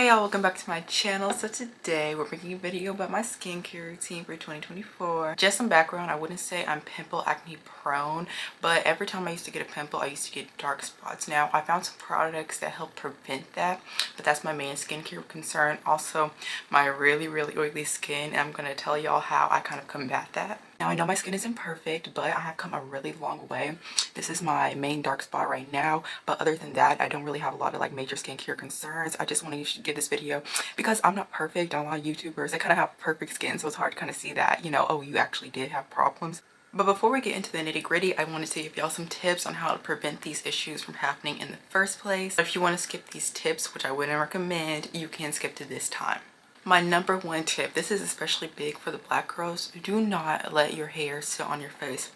y'all, welcome back to my channel. So today we're making a video about my skincare routine for 2024. Just some background, I wouldn't say I'm pimple acne prone, but every time I used to get a pimple I used to get dark spots. Now I found some products that help prevent that, but that's my main skincare concern. Also my really oily skin, and I'm going to tell y'all how I kind of combat that. Now I know my skin isn't perfect, but I have come a really long way. This is my main dark spot right now, but other than that I don't really have a lot of like major skincare concerns. I just want to give this video because I'm not perfect. A lot of YouTubers, they kind of have perfect skin, so it's hard to kind of see that, you know, oh, you actually did have problems. But before we get into the nitty gritty, I wanted to give y'all some tips on how to prevent these issues from happening in the first place. If you want to skip these tips, which I wouldn't recommend, you can skip to this time. My number one tip, this is especially big for the black girls, do not let your hair sit on your face.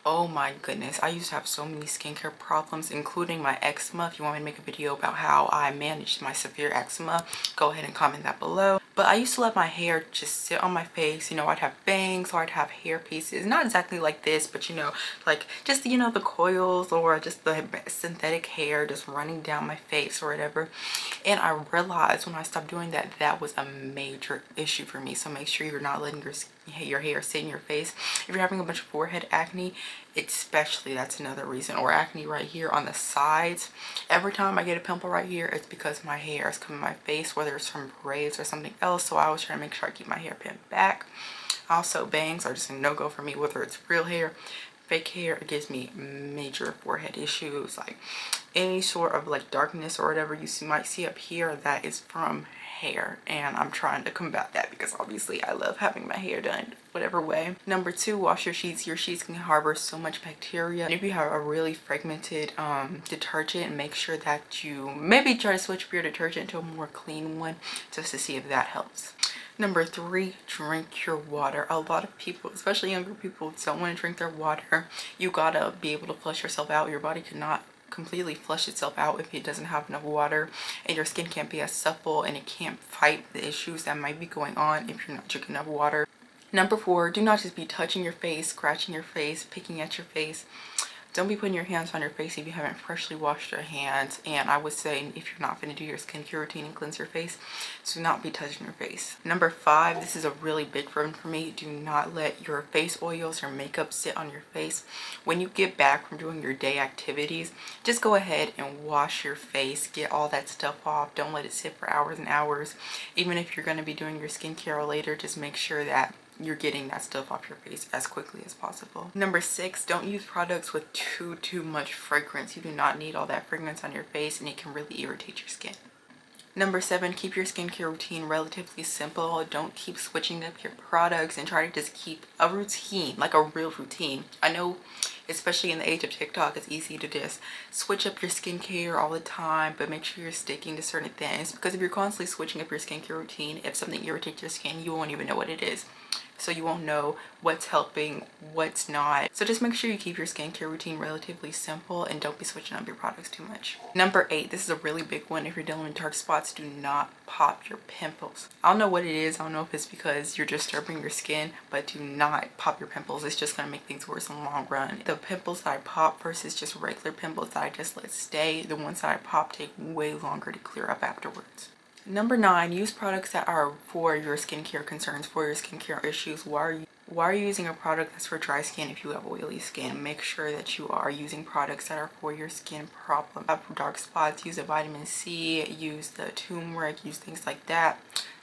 Oh my goodness, I used to have so many skincare problems, including my eczema. If you want me to make a video about how I managed my severe eczema, go ahead and comment that below. But I used to let my hair just sit on my face. You know, I'd have bangs or I'd have hair pieces. Not exactly like this, but you know, like just, you know, the coils or just the synthetic hair just running down my face or whatever. And I realized when I stopped doing that, that was a major issue for me. So make sure you're not letting your hair sit in your face. If you're having a bunch of forehead acne, especially, that's another reason, or acne right here on the sides. Every time I get a pimple right here, it's because my hair is coming in my face, whether it's from braids or something else. So I always try to make sure I keep my hair pinned back. Also, bangs are just a no-go for me, whether it's real hair, fake hair. It gives me major forehead issues, like any sort of like darkness or whatever you might see up here, that is from hair, and I'm trying to combat that because obviously I love having my hair done whatever way. Number two, wash your sheets. Your sheets can harbor so much bacteria, and if you have a really fragmented detergent, make sure that you maybe try to switch up your detergent to a more clean one just to see if that helps. Number three, drink your water. A lot of people, especially younger people, don't want to drink their water. You gotta be able to flush yourself out. Your body cannot completely flush itself out if it doesn't have enough water, and your skin can't be as supple and it can't fight the issues that might be going on if you're not drinking enough water. Number four, do not just be touching your face, scratching your face, picking at your face. Don't be putting your hands on your face if you haven't freshly washed your hands. And I would say if you're not going to do your skincare routine and cleanse your face, do not be touching your face. Number five, this is a really big one for me. Do not let your face oils or makeup sit on your face. When you get back from doing your day activities, just go ahead and wash your face. Get all that stuff off. Don't let it sit for hours and hours. Even if you're going to be doing your skincare later, just make sure that you're getting that stuff off your face as quickly as possible. Number six, don't use products with too much fragrance. You do not need all that fragrance on your face, and it can really irritate your skin. Number seven, keep your skincare routine relatively simple. Don't keep switching up your products, and try to just keep a routine, like a real routine. I know, especially in the age of TikTok, it's easy to just switch up your skincare all the time, but make sure you're sticking to certain things, because if you're constantly switching up your skincare routine, if something irritates your skin, you won't even know what it is. So you won't know what's helping, what's not. So just make sure you keep your skincare routine relatively simple and don't be switching up your products too much. Number eight, this is a really big one. If you're dealing with dark spots, do not pop your pimples. I don't know what it is. I don't know if it's because you're disturbing your skin, but do not pop your pimples. It's just going to make things worse in the long run. The pimples that I pop versus just regular pimples that I just let stay, the ones that I pop take way longer to clear up afterwards. Number nine, use products that are for your skincare concerns, for your skincare issues. Why are you using a product that's for dry skin if you have oily skin? Make sure that you are using products that are for your skin problem. Have dark spots, use a vitamin C, use the turmeric, use things like that.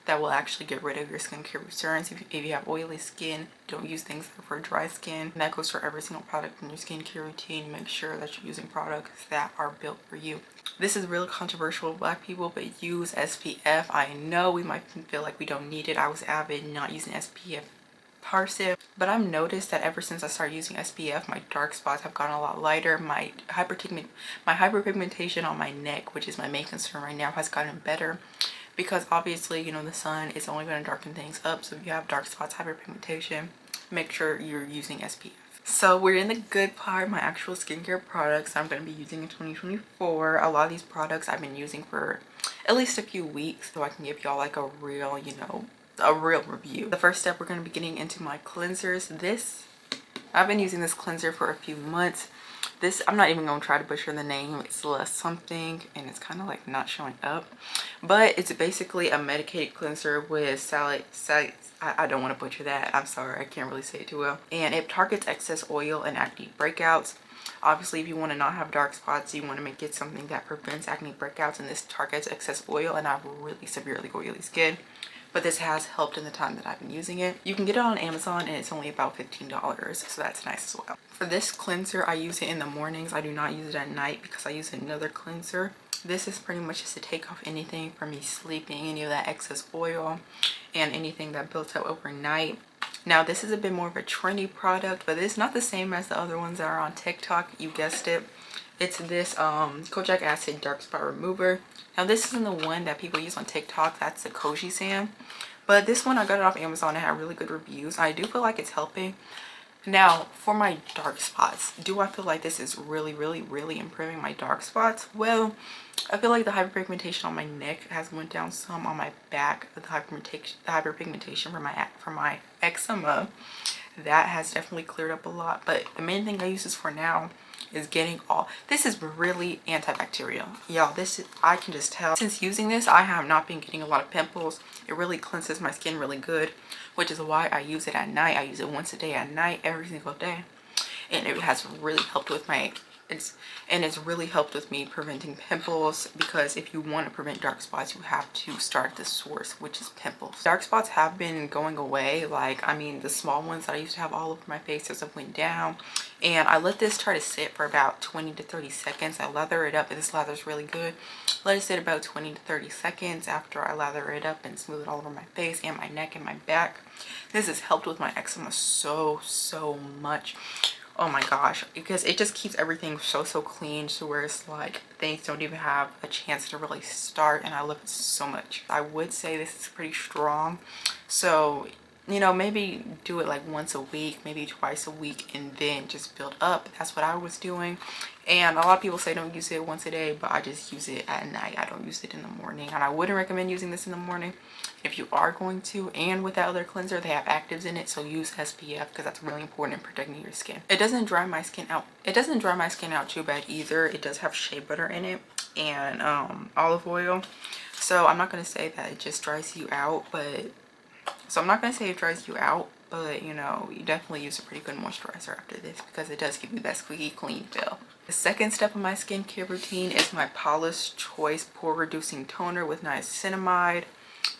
That will actually get rid of your skincare concerns. If you have oily skin, don't use things that are for dry skin. And that goes for every single product in your skincare routine. Make sure that you're using products that are built for you. This is really controversial with black people, but use SPF. I know we might feel like we don't need it. I was avid not using SPF Parsive, but I've noticed that ever since I started using SPF, my dark spots have gotten a lot lighter. My hyperpigmentation on my neck, which is my main concern right now, has gotten better. Because obviously, you know, the sun is only going to darken things up. So if you have dark spots, hyperpigmentation, make sure you're using SPF. So we're in the good part, my actual skincare products I'm going to be using in 2024. A lot of these products I've been using for at least a few weeks, so I can give y'all like a real, you know, a real review. The first step, we're going to be getting into my cleansers. I've been using this cleanser for a few months. This, I'm not even gonna try to butcher the name. It's less something, and it's kind of like not showing up, but it's basically a medicated cleanser with I don't want to butcher that. I'm sorry, I can't really say it too well. And it targets excess oil and acne breakouts. Obviously, if you want to not have dark spots, you want to make it something that prevents acne breakouts, and this targets excess oil, and I have really severely oily skin. But this has helped in the time that I've been using it. You can get it on Amazon, and it's only about $15, so that's nice as well. For this cleanser, I use it in the mornings. I do not use it at night because I use another cleanser. This is pretty much just to take off anything from me sleeping, any of that excess oil and anything that built up overnight. Now, this is a bit more of a trendy product, but it's not the same as the other ones that are on TikTok. You guessed it. It's this kojic acid dark spot remover. Now, this isn't the one that people use on TikTok. That's the Koji San. But this one, I got it off Amazon. It had really good reviews. I do feel like it's helping. Now, for my dark spots, do I feel like this is really improving my dark spots? Well, I feel like the hyperpigmentation on my neck has went down some. On my back, the hyperpigmentation for my eczema, that has definitely cleared up a lot. But the main thing I use this for now is getting all, this is really antibacterial, y'all. This is, I can just tell since using this, I have not been getting a lot of pimples. It really cleanses my skin really good, which is why I use it at night. I use it once a day at night, every single day, and it has really helped with my it's really helped with me preventing pimples, because if you want to prevent dark spots, you have to start at the source, which is pimples. Dark spots have been going away. Like, I mean, the small ones that I used to have all over my face have went down, and I let this try to sit for about 20 to 30 seconds. I lather it up, and this lather is really good. Let it sit about 20 to 30 seconds after I lather it up and smooth it all over my face and my neck and my back. This has helped with my eczema so much. Oh my gosh, because it just keeps everything so clean, to where it's like things don't even have a chance to really start, and I love it so much. I would say this is pretty strong, so you know, maybe do it like once a week, maybe twice a week, and then just build up. That's what I was doing. And a lot of people say don't use it once a day, but I just use it at night. I don't use it in the morning, and I wouldn't recommend using this in the morning if you are going to. And with that other cleanser, they have actives in it, so use SPF, because that's really important in protecting your skin. It doesn't dry my skin out. It doesn't dry my skin out too bad either. It does have shea butter in it and olive oil, so I'm not going to say that it just dries you out, but you know, you definitely use a pretty good moisturizer after this, because it does give you that squeaky clean feel. The second step of my skincare routine is my Paula's Choice Pore Reducing Toner with niacinamide.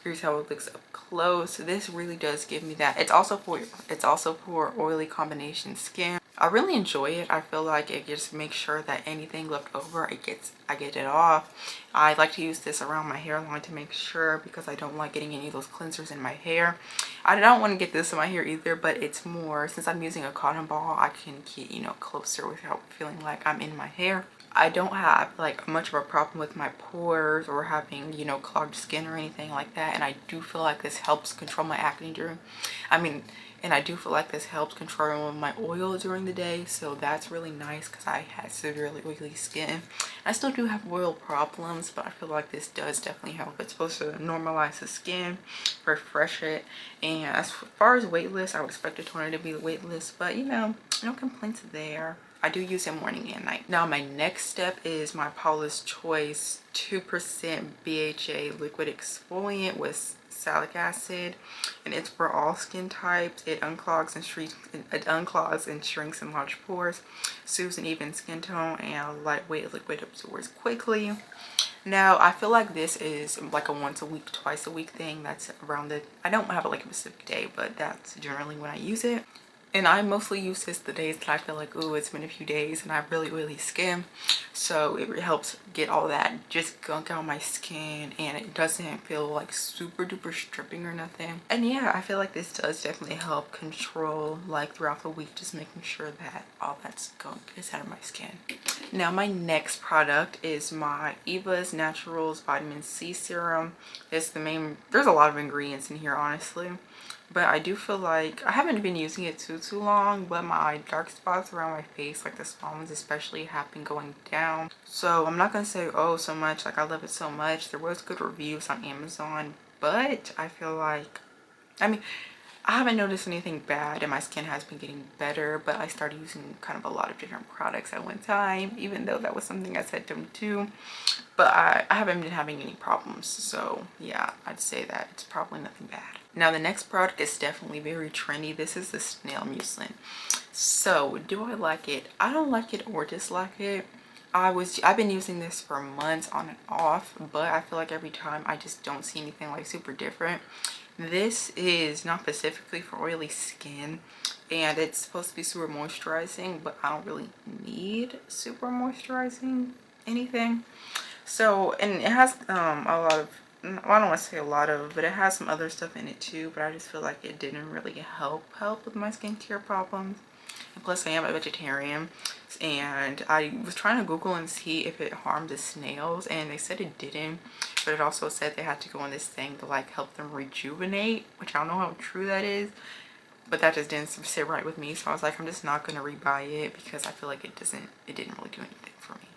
Here's how it looks up close. This really does give me that. It's also for oily combination skin. I really enjoy it. I feel like it just makes sure that anything left over, I get it off. I like to use this around my hairline to make sure, because I don't like getting any of those cleansers in my hair. I don't want to get this in my hair either, but it's more, since I'm using a cotton ball, I can get, you know, closer without feeling like I'm in my hair. I don't have like much of a problem with my pores or having, you know, clogged skin or anything like that, and I do feel like this helps control my acne and I do feel like this helps control my oil during the day, so that's really nice, because I had severely oily skin. I still do have oil problems, but I feel like this does definitely help. It's supposed to normalize the skin, refresh it, and as far as weightless, I would expect a toner to be weightless, but you know, no complaints there. I do use it morning and night. Now, my next step is my Paula's Choice 2% BHA liquid exfoliant with salicylic acid, and it's for all skin types. It unclogs and shrinks enlarged pores, soothes an even skin tone, and lightweight liquid absorbs quickly. Now, I feel like this is like a once a week, twice a week thing. That's around the, I don't have like a specific day, but that's generally when I use it. And I mostly use this the days that I feel like, ooh, it's been a few days and I have really oily skin. So it helps get all that just gunk out my skin, and it doesn't feel like super duper stripping or nothing. And yeah, I feel like this does definitely help control, like throughout the week, just making sure that all that gunk is out of my skin. Now, my next product is my Eva's Naturals Vitamin C Serum. There's a lot of ingredients in here, honestly. But I do feel like I haven't been using it too long, but my dark spots around my face, like the small ones especially, have been going down. So I'm not gonna say oh so much, like I love it so much. There was good reviews on Amazon, but I feel like, I mean, I haven't noticed anything bad and my skin has been getting better, but I started using kind of a lot of different products at one time, even though that was something I said don't do. But I haven't been having any problems. So yeah, I'd say that it's probably nothing bad. Now the next product is definitely very trendy. This is the snail mucin. So do I like it? I don't like it or dislike it. I've been using this for months on and off, but I feel like every time I just don't see anything like super different. This is not specifically for oily skin, and it's supposed to be super moisturizing, but I don't really need super moisturizing anything. So, and it has a lot of, I don't want to say a lot of, but it has some other stuff in it too, but I just feel like it didn't really help with my skincare problems. And plus I am a vegetarian, and I was trying to Google and see if it harmed the snails, and they said it didn't, but it also said they had to go on this thing to like help them rejuvenate, which I don't know how true that is, but that just didn't sit right with me. So I was like, I'm just not gonna rebuy it because I feel like it didn't really do anything for me.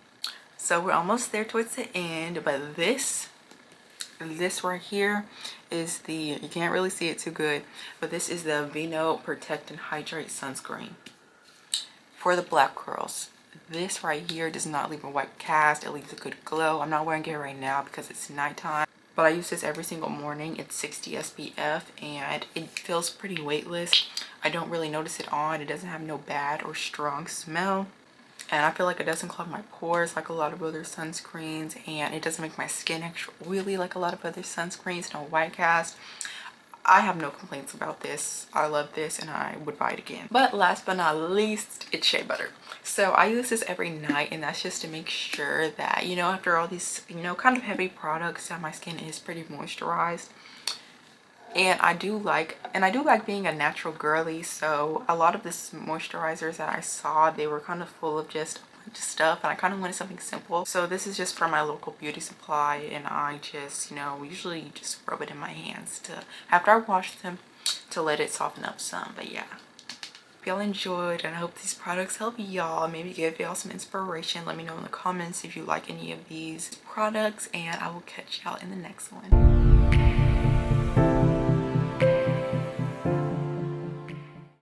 So we're almost there towards the end, but this right here is you can't really see it too good, but this is the Vino Protect and Hydrate Sunscreen for the black curls. This right here does not leave a white cast. It leaves a good glow. I'm not wearing it right now because it's nighttime, but I use this every single morning. It's 60 SPF and it feels pretty weightless. I don't really notice it on. It doesn't have no bad or strong smell, and I feel like it doesn't clog my pores like a lot of other sunscreens, and it doesn't make my skin extra oily like a lot of other sunscreens. No white cast. I have no complaints about this. I love this and I would buy it again. But last but not least, it's shea butter. So I use this every night, and that's just to make sure that, you know, after all these, you know, kind of heavy products, that my skin is pretty moisturized. And I do like being a natural girly, so a lot of this moisturizers that I saw, they were kind of full of just a bunch of stuff, and I kind of wanted something simple. So this is just from my local beauty supply, and I just, you know, usually just rub it in my hands after I wash them, to let it soften up some. But yeah, if y'all enjoyed, and I hope these products help y'all, maybe give y'all some inspiration. Let me know in the comments if you like any of these products, and I will catch y'all in the next one.